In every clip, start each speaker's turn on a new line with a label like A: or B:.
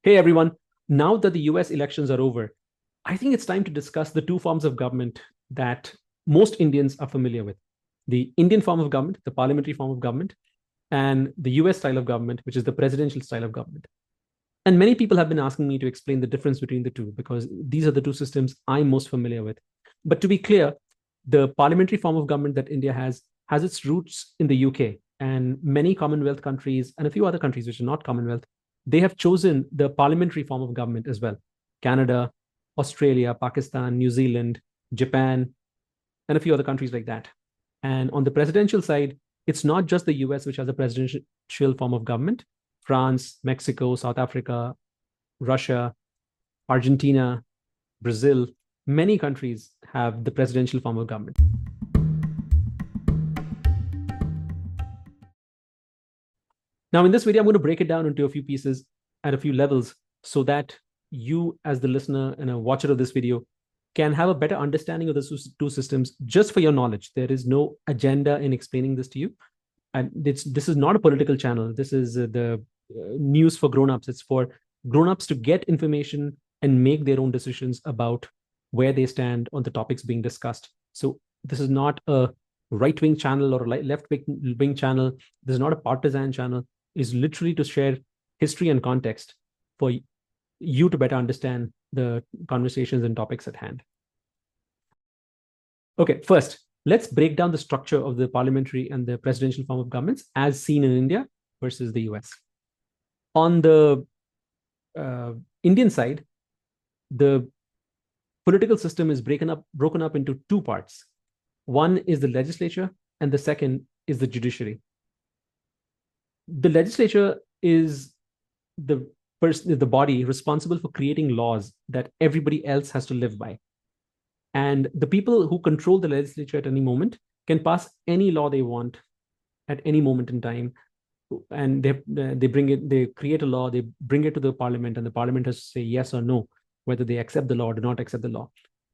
A: Hey everyone, now that the US elections are over, I think it's time to discuss the two forms of government that most Indians are familiar with. The Indian form of government, the parliamentary form of government, and the US style of government, which is the presidential style of government. And many people have been asking me to explain the difference between the two because these are the two systems I'm most familiar with. But to be clear, the parliamentary form of government that India has its roots in the UK, and many Commonwealth countries and a few other countries which are not Commonwealth, they have chosen the parliamentary form of government as well. Canada, Australia, Pakistan, New Zealand, Japan, and a few other countries like that. And on the presidential side, it's not just the US which has a presidential form of government. France, Mexico, South Africa, Russia, Argentina, Brazil, many countries have the presidential form of government. Now, in this video, I'm going to break it down into a few pieces at a few levels so that you, as the listener and a watcher of this video, can have a better understanding of the two systems just for your knowledge. There is no agenda in explaining this to you. And this is not a political channel. This is the news for grown-ups. It's for grown-ups to get information and make their own decisions about where they stand on the topics being discussed. So this is not a right-wing channel or a left-wing channel. This is not a partisan channel. It's literally to share history and context for you to better understand the conversations and topics at hand. Okay, first, let's break down the structure of the parliamentary and the presidential form of governments as seen in India versus the US. On the Indian side, the political system is broken up into two parts. One is the legislature, and the second is the judiciary. The legislature is the body responsible for creating laws that everybody else has to live by. And the people who control the legislature at any moment can pass any law they want at any moment in time. And they create a law, they bring it to the parliament, and the parliament has to say yes or no, whether they accept the law or do not accept the law.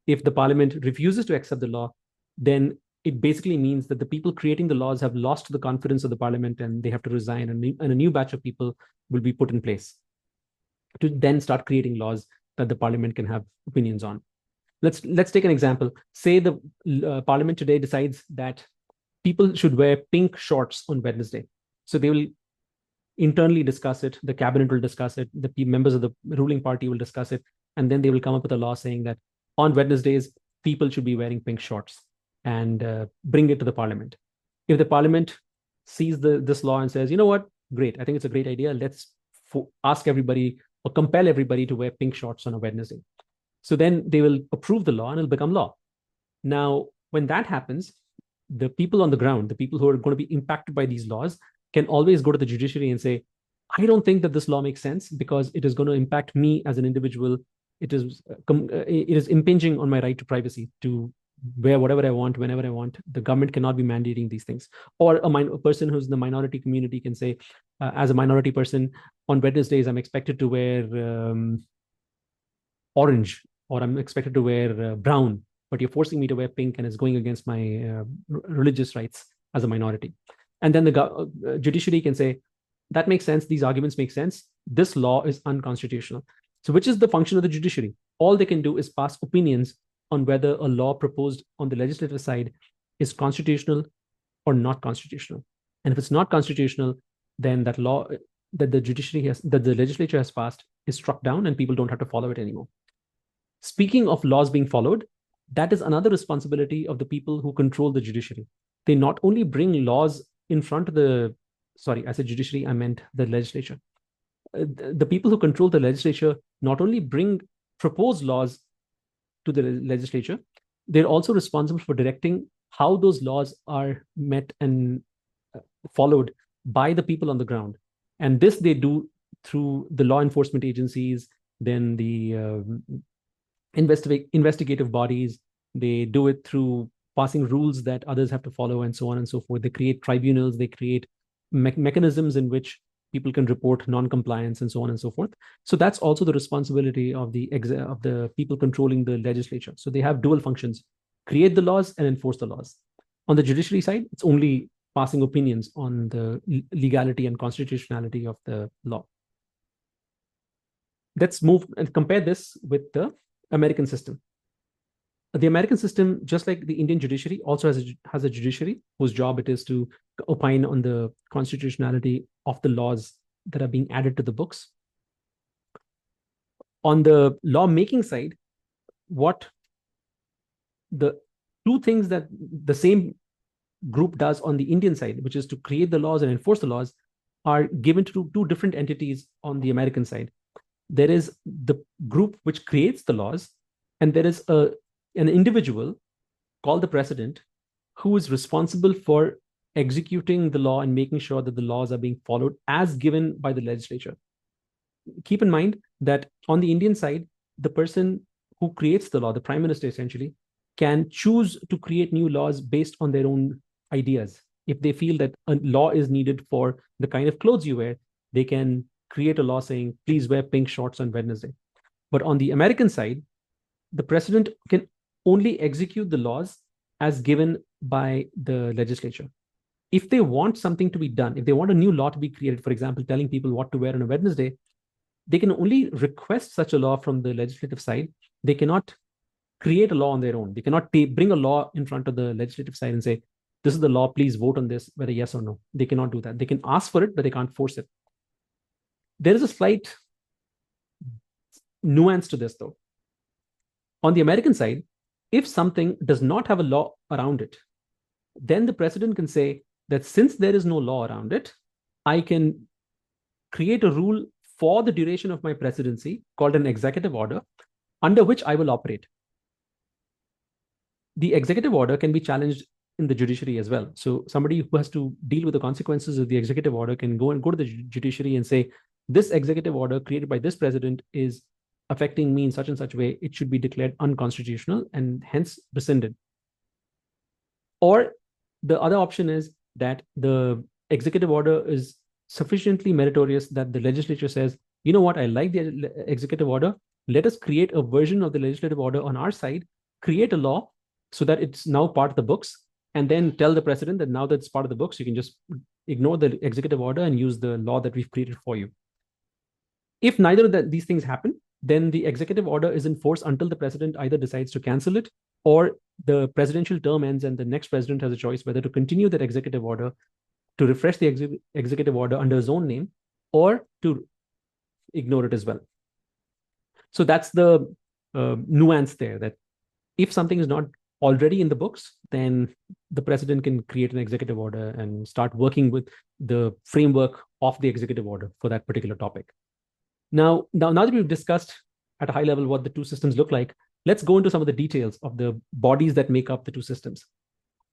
A: If the parliament refuses to accept the law, then it basically means that the people creating the laws have lost the confidence of the parliament and they have to resign, and a new batch of people will be put in place to then start creating laws that the parliament can have opinions on. Let's take an example. Say the parliament today decides that people should wear pink shorts on Wednesday. So they will internally discuss it. The cabinet will discuss it. The members of the ruling party will discuss it. And then they will come up with a law saying that on Wednesdays, people should be wearing pink shorts and bring it to the parliament. If the parliament sees this law and says, you know what, great, I think it's a great idea. Let's ask everybody or compel everybody to wear pink shorts on a Wednesday. So then they will approve the law and it'll become law. Now, when that happens, the people on the ground, the people who are going to be impacted by these laws, can always go to the judiciary and say, I don't think that this law makes sense because it is going to impact me as an individual. It is impinging on my right to privacy to wear whatever I want, whenever I want. The government cannot be mandating these things. Or a person who's in the minority community can say, as a minority person, on Wednesdays, I'm expected to wear orange, or I'm expected to wear brown, but you're forcing me to wear pink and it's going against my religious rights as a minority. And then the judiciary can say, that makes sense. These arguments make sense. This law is unconstitutional. So which is the function of the judiciary? All they can do is pass opinions on whether a law proposed on the legislative side is constitutional or not constitutional. And if it's not constitutional, then that law that the legislature has passed is struck down and people don't have to follow it anymore. Speaking of laws being followed, that is another responsibility of the people who control the judiciary. They not only bring laws in front of I said judiciary, I meant the legislature. The people who control the legislature not only propose laws to the legislature, they're also responsible for directing how those laws are met and followed by the people on the ground. And this they do through the law enforcement agencies, then the investigative bodies. They do it through passing rules that others have to follow, and so on and so forth. They create tribunals, they create mechanisms in which people can report non-compliance, and so on and so forth. So that's also the responsibility of the people controlling the legislature. So they have dual functions: create the laws and enforce the laws. On the judiciary side, it's only passing opinions on the legality and constitutionality of the law. let's move and compare this with the American system. The American system, just like the Indian judiciary, also has a judiciary whose job it is to opine on the constitutionality of the laws that are being added to the books. On the lawmaking side, what the two things that the same group does on the Indian side, which is to create the laws and enforce the laws, are given to two different entities on the American side. There is the group which creates the laws, and there is an individual called the president who is responsible for executing the law and making sure that the laws are being followed as given by the legislature. Keep in mind that on the Indian side, the person who creates the law, the prime minister essentially, can choose to create new laws based on their own ideas. If they feel that a law is needed for the kind of clothes you wear, they can create a law saying, please wear pink shorts on Wednesday. But on the American side, the president can only execute the laws as given by the legislature. If they want something to be done, if they want a new law to be created, for example, telling people what to wear on a Wednesday, they can only request such a law from the legislative side. They cannot create a law on their own. They cannot bring a law in front of the legislative side and say, this is the law, please vote on this, whether yes or no. They cannot do that. They can ask for it, but they can't force it. There is a slight nuance to this, though. On the American side, if something does not have a law around it, then the president can say that since there is no law around it, I can create a rule for the duration of my presidency called an executive order, under which I will operate. The executive order can be challenged in the judiciary as well. So somebody who has to deal with the consequences of the executive order can go to the judiciary and say, this executive order created by this president is affecting me in such and such way, it should be declared unconstitutional and hence rescinded. Or the other option is that the executive order is sufficiently meritorious that the legislature says, you know what, I like the executive order. Let us create a version of the legislative order on our side, create a law so that it's now part of the books, and then tell the president that now that it's part of the books, you can just ignore the executive order and use the law that we've created for you. If neither of these things happen, then the executive order is in force until the president either decides to cancel it or the presidential term ends and the next president has a choice whether to continue that executive order, to refresh the executive order under his own name, or to ignore it as well. So that's the nuance there, that if something is not already in the books, then the president can create an executive order and start working with the framework of the executive order for that particular topic. Now that we've discussed at a high level what the two systems look like, let's go into some of the details of the bodies that make up the two systems.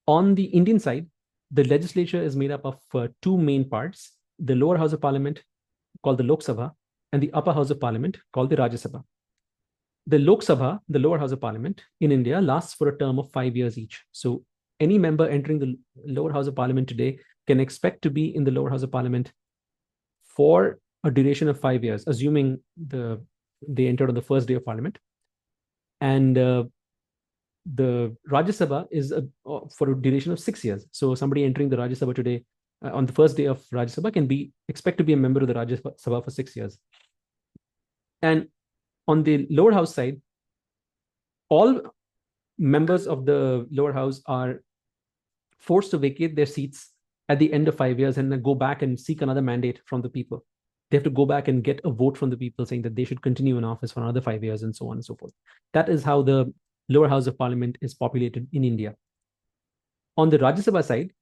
A: On the Indian side, the legislature is made up of two main parts, the lower house of parliament called the Lok Sabha and the upper house of parliament called the Rajya Sabha. The Lok Sabha, the lower house of parliament in India, lasts for a term of 5 years each. So any member entering the lower house of parliament today can expect to be in the lower house of parliament for a duration of 5 years, assuming they entered on the first day of parliament. And the Rajya Sabha is for a duration of 6 years. So somebody entering the Rajya Sabha today on the first day of Rajya Sabha can expect to be a member of the Rajya Sabha for 6 years. And on the lower house side, all members of the lower house are forced to vacate their seats at the end of 5 years and then go back and seek another mandate from the people. They have to go back and get a vote from the people saying that they should continue in office for another 5 years and so on and so forth. That is how the lower house of parliament is populated in India. On the Rajya Sabha side,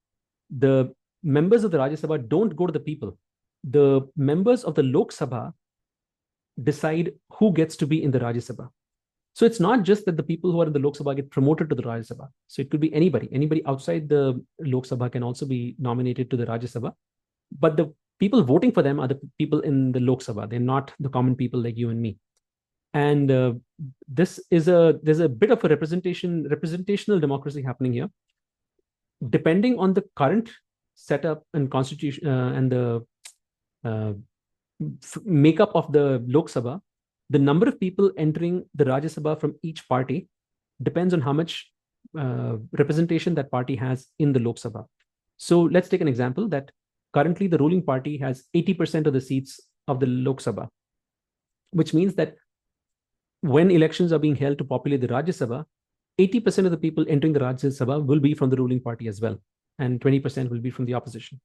A: the members of the Rajya Sabha don't go to the people. The members of the Lok Sabha decide who gets to be in the Rajya Sabha. So it's not just that the people who are in the Lok Sabha get promoted to the Rajya Sabha. So it could be anybody. Anybody outside the Lok Sabha can also be nominated to the Rajya Sabha. But the people voting for them are the people in the Lok Sabha. They're not the common people like you and me. And there's a bit of a representational democracy happening here. Depending on the current setup and constitution and the makeup of the Lok Sabha, the number of people entering the Rajya Sabha from each party depends on how much representation that party has in the Lok Sabha. So let's take an example that currently the ruling party has 80% of the seats of the Lok Sabha. which means that when elections are being held to populate the Rajya Sabha, 80% of the people entering the Rajya Sabha will be from the ruling party as well, and 20% will be from the opposition.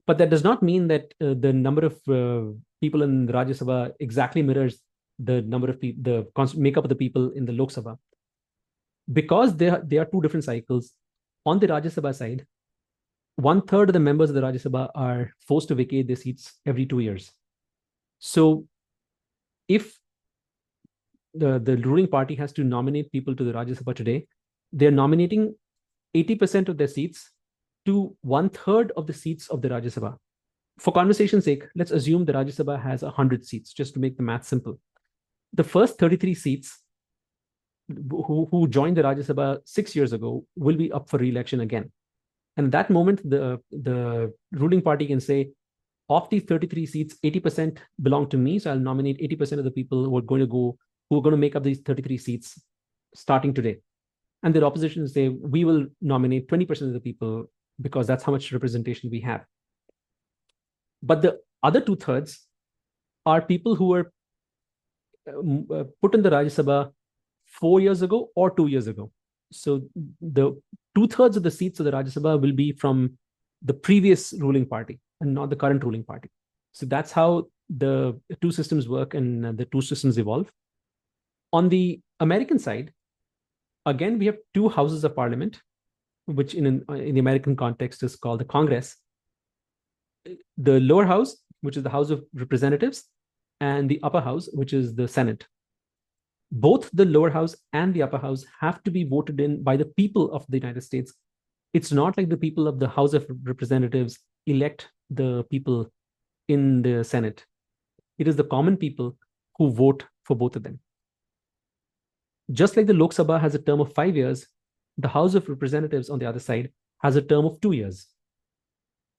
A: But that does not mean that the number of people in the Rajya Sabha exactly mirrors the number of people, the makeup of the people in the Lok Sabha. Because there are two different cycles. On the Rajya Sabha side, 1/3 of the members of the Rajya Sabha are forced to vacate their seats every 2 years. So if the ruling party has to nominate people to the Rajya Sabha today, they're nominating 80% of their seats to 1/3 of the seats of the Rajya Sabha. For conversation's sake, let's assume the Rajya Sabha has 100 seats, just to make the math simple. The first 33 seats who joined the Rajya Sabha 6 years ago will be up for re-election again. And at that moment, the ruling party can say, of these 33 seats, 80% belong to me, so I'll nominate 80% of the people who are going to make up these 33 seats starting today. And the opposition will say, we will nominate 20% of the people because that's how much representation we have. But the other 2/3 are people who were put in the Rajya Sabha 4 years ago or 2 years ago. So the 2/3 of the seats of the Rajya Sabha will be from the previous ruling party and not the current ruling party. So that's how the two systems work and the two systems evolve. On the American side, again, we have two houses of parliament, which in the American context is called the Congress. The lower house, which is the House of Representatives, and the upper house, which is the Senate. Both the lower house and the upper house have to be voted in by the people of the United States. It's not like the people of the House of Representatives elect the people in the Senate. It is the common people who vote for both of them. Just like the Lok Sabha has a term of 5 years, the House of Representatives on the other side has a term of 2 years.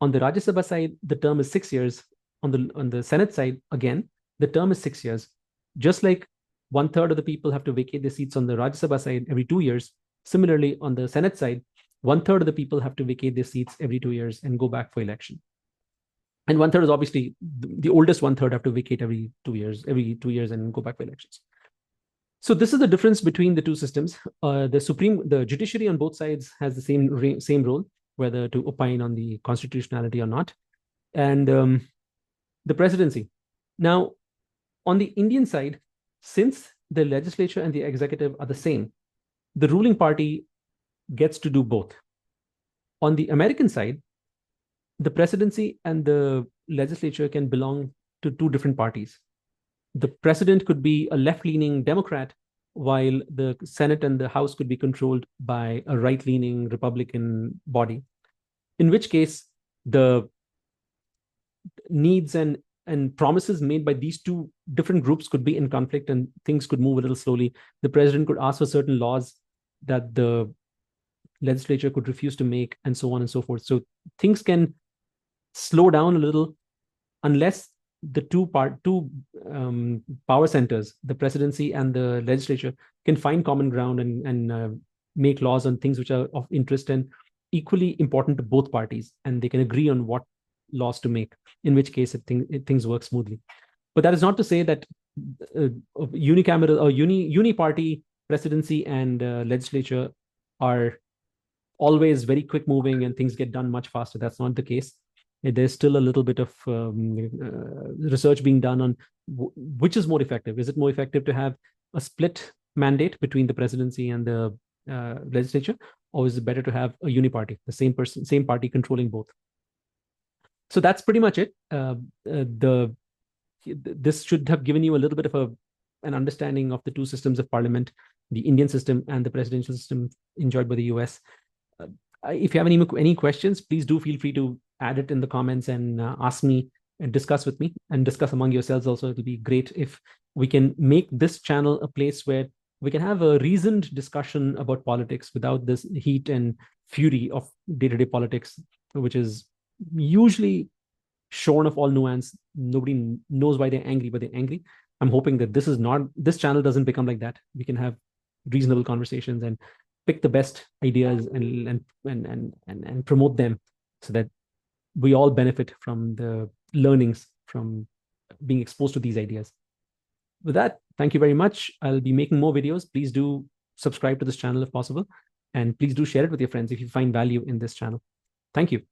A: On the Rajya Sabha side, the term is 6 years. On the Senate side, again, the term is 6 years. Just like 1/3 of the people have to vacate their seats on the Rajya Sabha side every 2 years, similarly, on the Senate side, 1/3 of the people have to vacate their seats every 2 years and go back for election. And 1/3 is obviously the oldest 1/3 have to vacate every 2 years and go back for elections. So this is the difference between the two systems. The judiciary on both sides has the same role, whether to opine on the constitutionality or not, and the presidency. Now, on the Indian side, since the legislature and the executive are the same, the ruling party gets to do both. On the American side, the presidency and the legislature can belong to two different parties. The president could be a left-leaning Democrat, while the Senate and the House could be controlled by a right-leaning Republican body, in which case the needs and promises made by these two different groups could be in conflict and things could move a little slowly. The president could ask for certain laws that the legislature could refuse to make, and so on and so forth. So things can slow down a little unless the two power centers, the presidency and the legislature, can find common ground and make laws on things which are of interest and equally important to both parties, and they can agree on what laws to make, in which case things work smoothly. But that is not to say that unicameral or uni-party presidency and legislature are always very quick moving and things get done much faster. That's not the case. There's still a little bit of research being done on which is more effective. Is it more effective to have a split mandate between the presidency and the legislature, or is it better to have a uniparty, the same party controlling both? So that's pretty much it. This should have given you a little bit of an understanding of the two systems of parliament, the Indian system and the presidential system enjoyed by the US. If you have any questions, please do feel free to add it in the comments and ask me and discuss with me and discuss among yourselves also. It'll be great if we can make this channel a place where we can have a reasoned discussion about politics without this heat and fury of day-to-day politics, which is usually shorn of all nuance. Nobody knows why they're angry, but they're angry. I'm hoping that this channel doesn't become like that. We can have reasonable conversations and pick the best ideas and promote them so that we all benefit from the learnings from being exposed to these ideas. with that, thank you very much. I'll be making more videos. Please do subscribe to this channel if possible. And please do share it with your friends if you find value in this channel. Thank you.